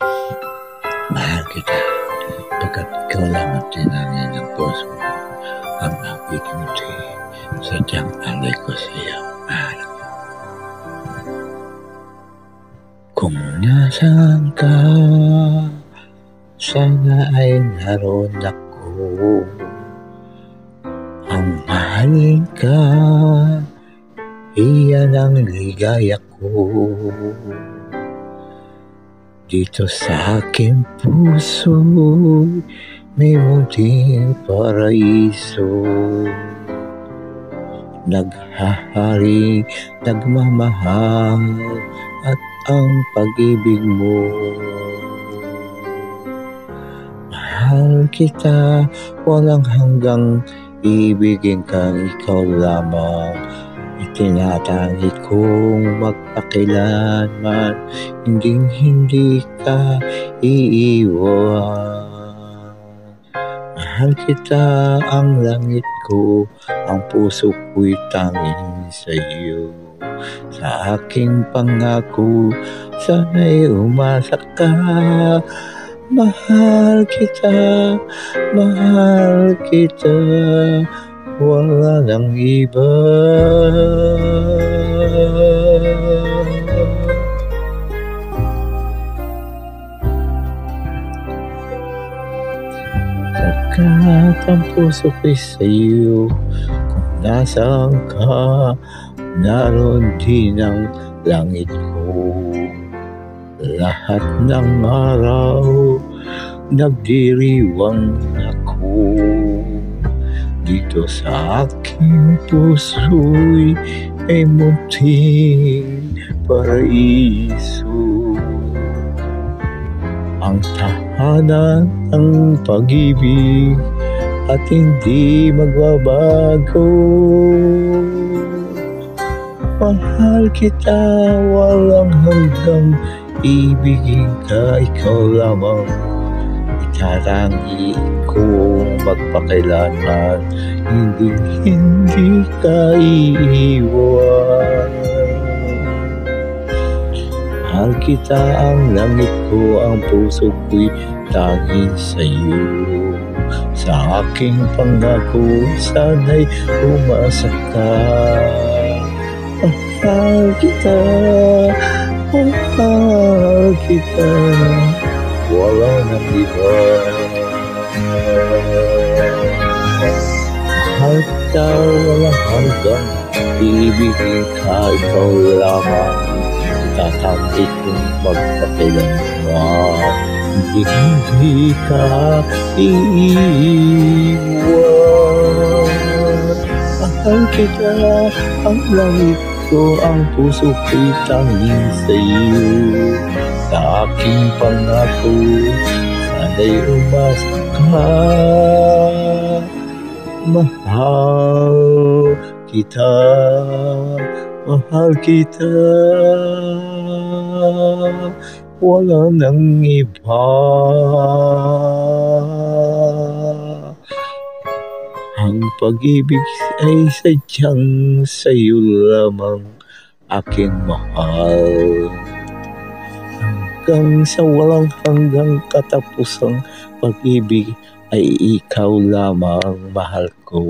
Mahal kita, pagkat ikaw lang ang tinangin ng puso ko, ang aking ngiti, sadyang alay ko sa iyo, mahal ko. Kung nasaan ka, sana ay naroon ako. Ang mahalin ka, iyan ang ligaya ko. Dito sa aking puso, may munting paraiso. Naghahari, nagmamahal, at ang pag-ibig mo. Mahal kita, walang hanggang ibigin kang ikaw lamang. Itinatangi kong magpakilanman, hindi ka iiwan. Mahal kita, ang langit ko, ang puso ko'y tanging sa iyo. Sa aking pangako, sana'y umasa ka. Mahal kita, wala nang iba. Sakat ang puso ko'y sa'yo, kung nasaan ka, naroon din ang langit ko. Lahat ng araw, nagdiriwang ako. Dito sa aking puso'y may munting paraiso. Ang tahanan ng pag-ibig at hindi magbabago. Mahal kita, walang hanggang ibigin ka, ikaw lamang. Itatangi kong magpakilanman, hindi ka iiwan. Mahal kita, ang langit ko, ang puso ko'y tanging sa'yo. Sa aking pangako, sana'y umasa ka. Mahal kita, wala nang iba. Mahal kita, walang hanggang ibigin ka, ikaw lamang. Tatangi kong magpakilanman, hindi ka iiwan. Mahal kita, ang langit ko, ang puso ko'y tanging sa'yo. Sa aking pangako, sana'y umasa ka. Mahal kita, wala nang iba. Ang pag-ibig ay sadyang sa'yo lamang, aking mahal. Hanggang sa walang hanggang katapusang pag-ibig ay ikaw lamang, mahal ko.